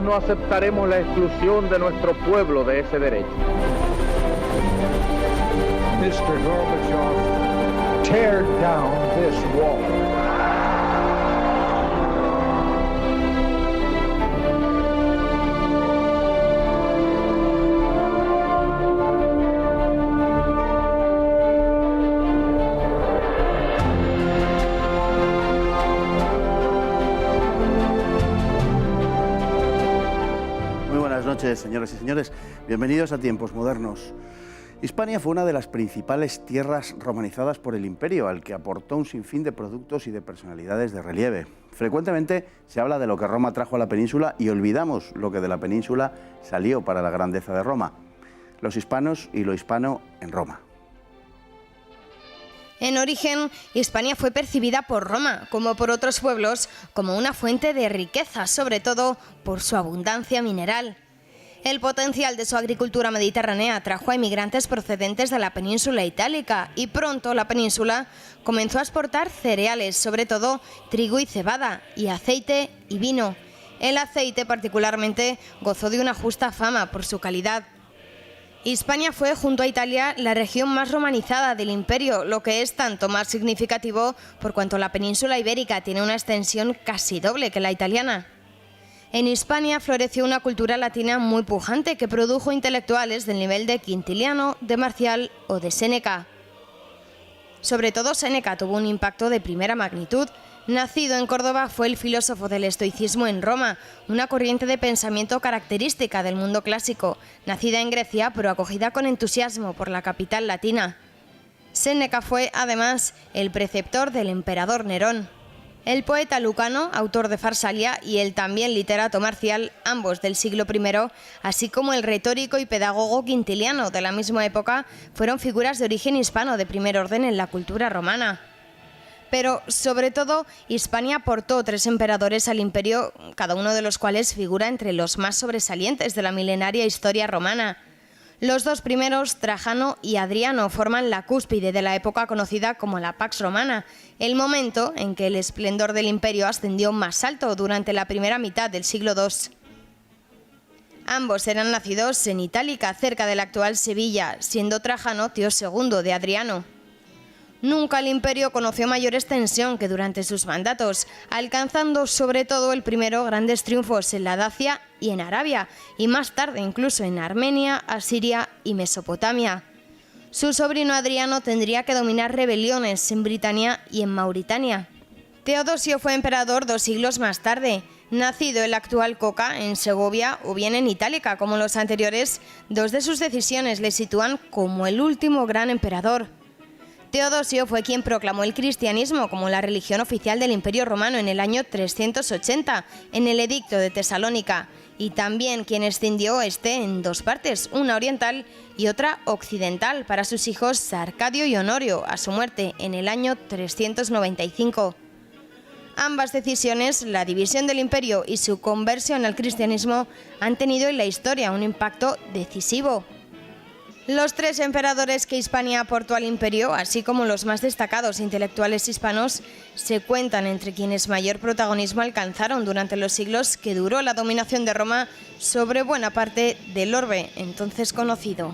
Nosotros no aceptaremos la exclusión de nuestro pueblo de ese derecho. Mr. Gorbachev, tear down this wall. Buenas noches, señoras y señores. Bienvenidos a Tiempos Modernos. Hispania fue una de las principales tierras romanizadas por el Imperio, al que aportó un sinfín de productos y de personalidades de relieve. Frecuentemente se habla de lo que Roma trajo a la península y olvidamos lo que de la península salió para la grandeza de Roma. Los hispanos y lo hispano en Roma. En origen, Hispania fue percibida por Roma, como por otros pueblos, como una fuente de riqueza, sobre todo por su abundancia mineral. El potencial de su agricultura mediterránea atrajo a inmigrantes procedentes de la península itálica y pronto la península comenzó a exportar cereales, sobre todo trigo y cebada, y aceite y vino. El aceite particularmente gozó de una justa fama por su calidad. Hispania fue, junto a Italia, la región más romanizada del imperio, lo que es tanto más significativo por cuanto la península ibérica tiene una extensión casi doble que la italiana. En Hispania floreció una cultura latina muy pujante que produjo intelectuales del nivel de Quintiliano, de Marcial o de Séneca. Sobre todo Séneca tuvo un impacto de primera magnitud. Nacido en Córdoba, fue el filósofo del estoicismo en Roma, una corriente de pensamiento característica del mundo clásico, nacida en Grecia pero acogida con entusiasmo por la capital latina. Séneca fue, además, el preceptor del emperador Nerón. El poeta Lucano, autor de Farsalia, y el también literato Marcial, ambos del siglo I, así como el retórico y pedagogo Quintiliano de la misma época, fueron figuras de origen hispano de primer orden en la cultura romana. Pero, sobre todo, Hispania aportó 3 emperadores al imperio, cada uno de los cuales figura entre los más sobresalientes de la milenaria historia romana. Los 2 primeros, Trajano y Adriano, forman la cúspide de la época conocida como la Pax Romana, el momento en que el esplendor del imperio ascendió más alto durante la primera mitad del siglo II. Ambos eran nacidos en Itálica, cerca de la actual Sevilla, siendo Trajano tío segundo de Adriano. Nunca el imperio conoció mayor extensión que durante sus mandatos, alcanzando sobre todo el primero grandes triunfos en la Dacia y en Arabia, y más tarde incluso en Armenia, Asiria y Mesopotamia. Su sobrino Adriano tendría que dominar rebeliones en Britania y en Mauritania. Teodosio fue emperador 2 siglos más tarde. Nacido en la actual Coca, en Segovia, o bien en Itálica, como los anteriores, 2 de sus decisiones le sitúan como el último gran emperador. Teodosio fue quien proclamó el cristianismo como la religión oficial del Imperio Romano en el año 380, en el Edicto de Tesalónica, y también quien escindió este en 2 partes, una oriental y otra occidental, para sus hijos Arcadio y Honorio, a su muerte en el año 395. Ambas decisiones, la división del imperio y su conversión al cristianismo, han tenido en la historia un impacto decisivo. Los 3 emperadores que Hispania aportó al imperio, así como los más destacados intelectuales hispanos, se cuentan entre quienes mayor protagonismo alcanzaron durante los siglos que duró la dominación de Roma sobre buena parte del orbe, entonces conocido.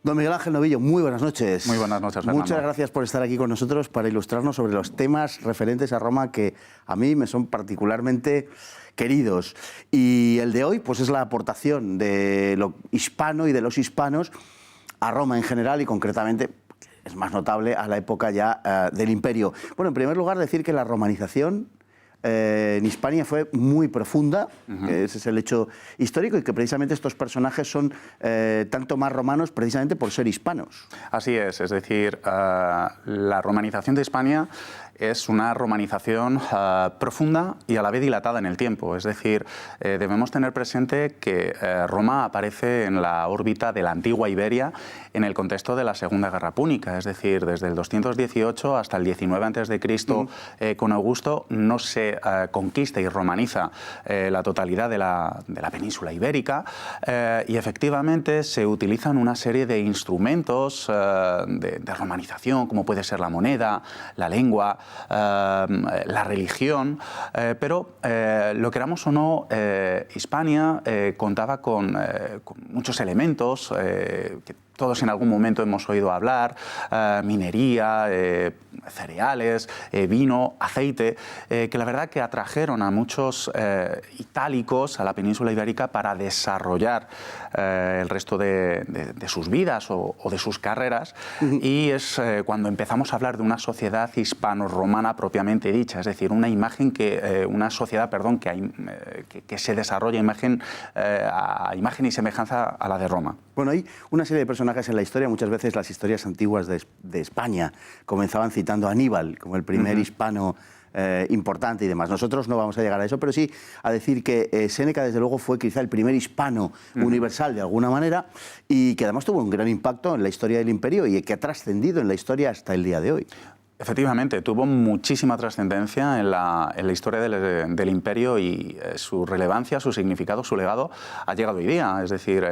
Don Miguel Ángel Novillo, muy buenas noches. Muy buenas noches, Fernando. Muchas gracias por estar aquí con nosotros para ilustrarnos sobre los temas referentes a Roma que a mí me son particularmente queridos. Y el de hoy pues es la aportación de lo hispano y de los hispanos a Roma en general y concretamente es más notable a la época ya del Imperio. Bueno, en primer lugar decir que la romanización en Hispania fue muy profunda, ese es el hecho histórico, y que precisamente estos personajes son tanto más romanos precisamente por ser hispanos. Así es decir, la romanización de Hispania es una romanización profunda y a la vez dilatada en el tiempo. Es decir, debemos tener presente que Roma aparece en la órbita de la antigua Iberia en el contexto de la Segunda Guerra Púnica. Es decir, desde el 218 hasta el 19 a.C. Con Augusto no se conquista y romaniza la totalidad de la península ibérica y efectivamente se utilizan una serie de instrumentos de romanización, como puede ser la moneda, la lengua, la religión, pero lo queramos o no, Hispania contaba con muchos elementos que todos en algún momento hemos oído hablar: minería, cereales, vino, aceite, que la verdad que atrajeron a muchos itálicos a la península ibérica para desarrollar el resto de sus vidas o de sus carreras. Y es cuando empezamos a hablar de una sociedad hispano-romana propiamente dicha, es decir, una sociedad que se desarrolla a imagen y semejanza a la de Roma. Bueno, hay una serie de personajes en la historia. Muchas veces las historias antiguas de España comenzaban citando a Aníbal como el primer hispano importante y demás. Nosotros no vamos a llegar a eso, pero sí a decir que Séneca, desde luego, fue quizá el primer hispano universal de alguna manera, y que además tuvo un gran impacto en la historia del imperio y que ha trascendido en la historia hasta el día de hoy. Efectivamente, tuvo muchísima trascendencia en la historia del imperio, y su relevancia, su significado, su legado ha llegado hoy día. Es decir,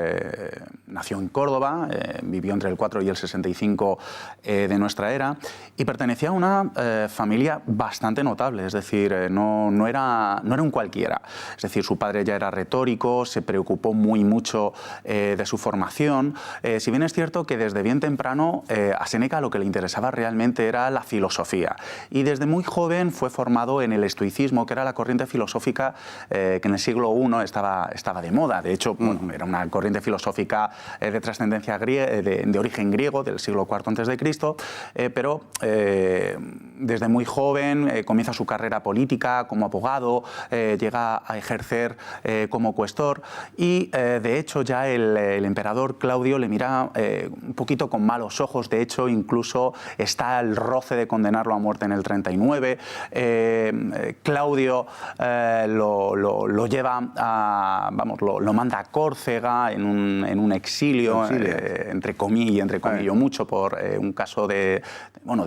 nació en Córdoba, vivió entre el 4 y el 65 de nuestra era, y pertenecía a una familia bastante notable. Es decir, no era un cualquiera. Es decir, su padre ya era retórico, se preocupó mucho de su formación. Si bien es cierto que desde bien temprano a Séneca lo que le interesaba realmente era la filosofía, y desde muy joven fue formado en el estoicismo, que era la corriente filosófica que en el siglo I estaba de moda. De hecho, era una corriente filosófica de trascendencia de origen griego, del siglo IV a.C., pero desde muy joven comienza su carrera política como abogado, llega a ejercer como cuestor, y de hecho ya el emperador Claudio le mira un poquito con malos ojos. De hecho, incluso está el roce de condenarlo a muerte en el 39. Claudio lo lleva lo manda a Córcega en un exilio, entre comillas mucho, por un caso de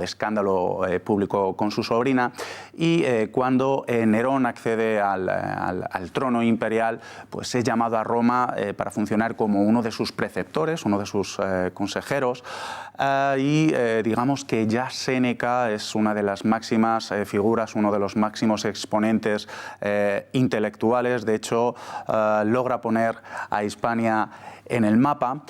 escándalo público con su sobrina. Y cuando Nerón accede al trono imperial, pues es llamado a Roma para funcionar como uno de sus preceptores, uno de sus consejeros, y digamos que ya Séneca es una de las máximas figuras, uno de los máximos exponentes intelectuales. De hecho, logra poner a Hispania en el mapa,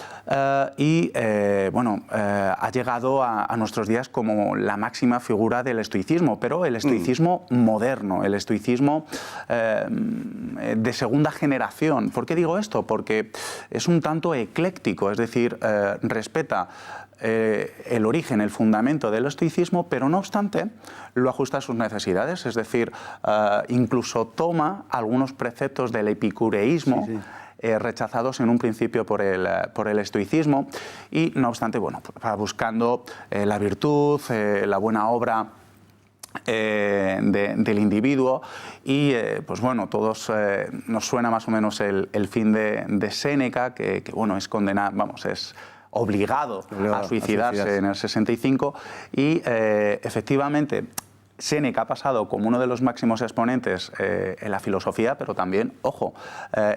y ha llegado a nuestros días como la máxima figura del estoicismo, pero el estoicismo moderno, el estoicismo de segunda generación. ¿Por qué digo esto? Porque es un tanto ecléctico, es decir, respeta el origen, el fundamento del estoicismo, pero no obstante lo ajusta a sus necesidades. Es decir, incluso toma algunos preceptos del epicureísmo, rechazados en un principio por el estoicismo, y no obstante, va buscando la virtud, la buena obra del individuo. Y todos nos suena más o menos el fin de Séneca, que es condenado, es obligado a suicidarse en el 65, y efectivamente Séneca ha pasado como uno de los máximos exponentes en la filosofía, pero también,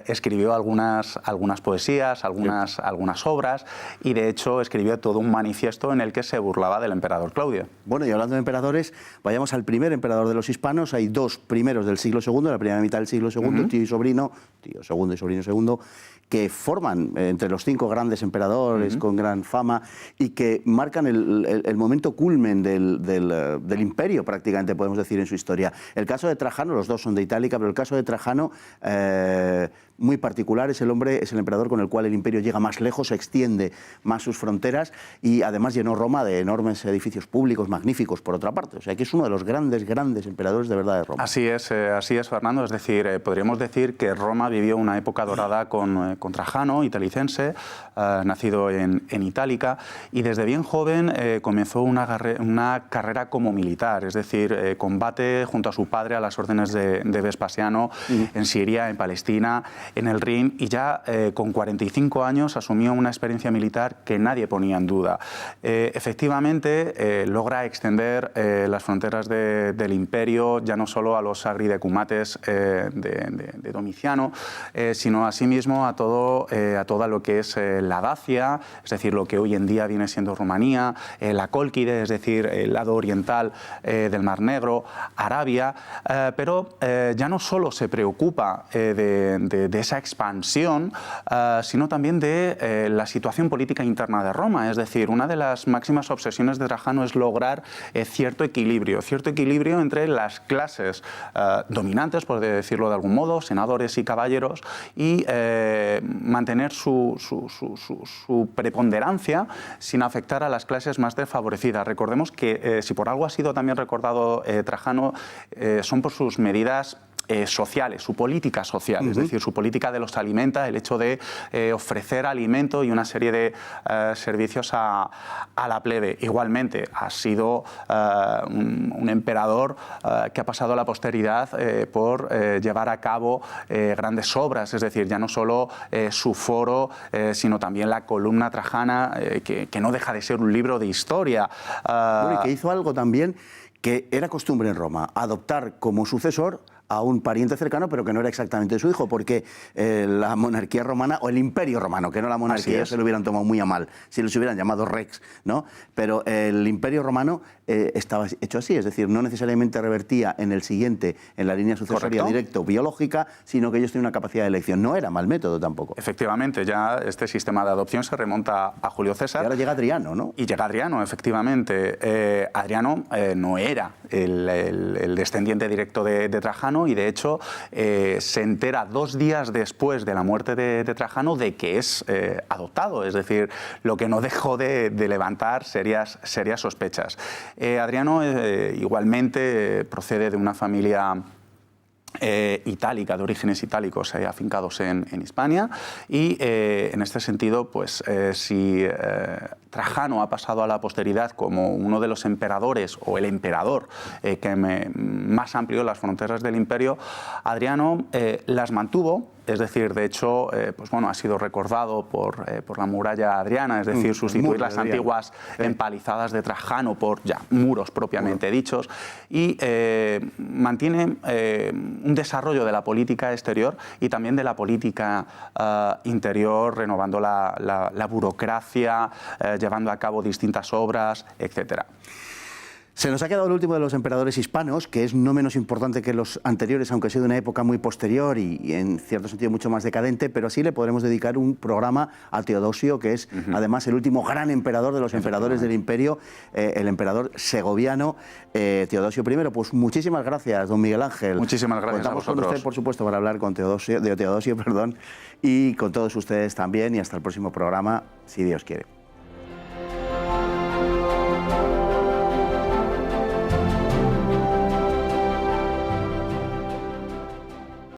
escribió algunas poesías, algunas obras, y de hecho escribió todo un manifiesto en el que se burlaba del emperador Claudio. Bueno, y hablando de emperadores, vayamos al primer emperador de los hispanos. Hay dos primeros del siglo II, la primera mitad del siglo II, tío segundo y sobrino segundo, que forman entre los 5 grandes emperadores con gran fama, y que marcan el momento culmen del imperio, prácticamente podemos decir, en su historia. El caso de Trajano, los dos son de Itálica, pero el caso de Trajano, muy particular, es el emperador con el cual el imperio llega más lejos, extiende más sus fronteras, y además llenó Roma de enormes edificios públicos magníficos, por otra parte. O sea, que es uno de los grandes emperadores de verdad de Roma. Así es, Fernando. Es decir, podríamos decir que Roma vivió una época dorada con Trajano, italicense, nacido en Itálica, y desde bien joven comenzó una carrera como militar. Es decir, combate junto a su padre a las órdenes de Vespasiano en Siria, en Palestina, en el Rin y ya con 45 años asumió una experiencia militar que nadie ponía en duda. Efectivamente, logra extender las fronteras del imperio ya no solo a los agridecumates de Domiciano, sino asimismo a toda lo que es la Dacia, es decir, lo que hoy en día viene siendo Rumanía, la Cólquide, es decir, el lado oriental del Mar Negro, Arabia, pero ya no solo se preocupa de esa expansión, sino también de la situación política interna de Roma. Es decir, una de las máximas obsesiones de Trajano es lograr cierto equilibrio entre las clases dominantes, por decirlo de algún modo, senadores y caballeros, y mantener su preponderancia sin afectar a las clases más desfavorecidas. Recordemos que si por algo ha sido también recordado Trajano, son por sus medidas sociales, su política social, es decir, su política de los alimenta, el hecho de ofrecer alimento y una serie de servicios a la plebe. Igualmente, ha sido un emperador que ha pasado a la posteridad por llevar a cabo grandes obras, es decir, ya no solo su foro, sino también la columna trajana, que no deja de ser un libro de historia. Bueno, y que hizo algo también que era costumbre en Roma, adoptar como sucesor a un pariente cercano, pero que no era exactamente su hijo, porque la monarquía romana, o el imperio romano, que no la monarquía, se lo hubieran tomado muy a mal, si los hubieran llamado rex, ¿no? Pero el imperio romano estaba hecho así, es decir, no necesariamente revertía en el siguiente, en la línea sucesoria directa o biológica, sino que ellos tenían una capacidad de elección. No era mal método tampoco. Efectivamente, ya este sistema de adopción se remonta a Julio César. Y ahora llega Adriano, ¿no? Y llega Adriano, efectivamente. Adriano no era el descendiente directo de Trajano, y de hecho se entera 2 días después de la muerte de Trajano de que es adoptado, es decir, lo que no dejó de levantar serias sospechas. Adriano igualmente procede de una familia itálica, de orígenes itálicos afincados en Hispania, y en este sentido, pues si Trajano ha pasado a la posteridad como uno de los emperadores o el emperador que más amplió las fronteras del imperio, Adriano las mantuvo. Es decir, de hecho, pues bueno, ha sido recordado por la muralla adriana, es decir, sustituir las antiguas empalizadas de Trajano por ya muros propiamente dichos, y mantiene un desarrollo de la política exterior y también de la política interior, renovando la burocracia, llevando a cabo distintas obras, etcétera. Se nos ha quedado el último de los emperadores hispanos, que es no menos importante que los anteriores, aunque ha sido de una época muy posterior y en cierto sentido mucho más decadente, pero sí le podremos dedicar un programa a Teodosio, que es además el último gran emperador de los emperadores del imperio, el emperador segoviano Teodosio I. Pues muchísimas gracias, don Miguel Ángel. Muchísimas gracias a vosotros. Contamos con usted, por supuesto, para hablar con Teodosio, y con todos ustedes también, y hasta el próximo programa, si Dios quiere.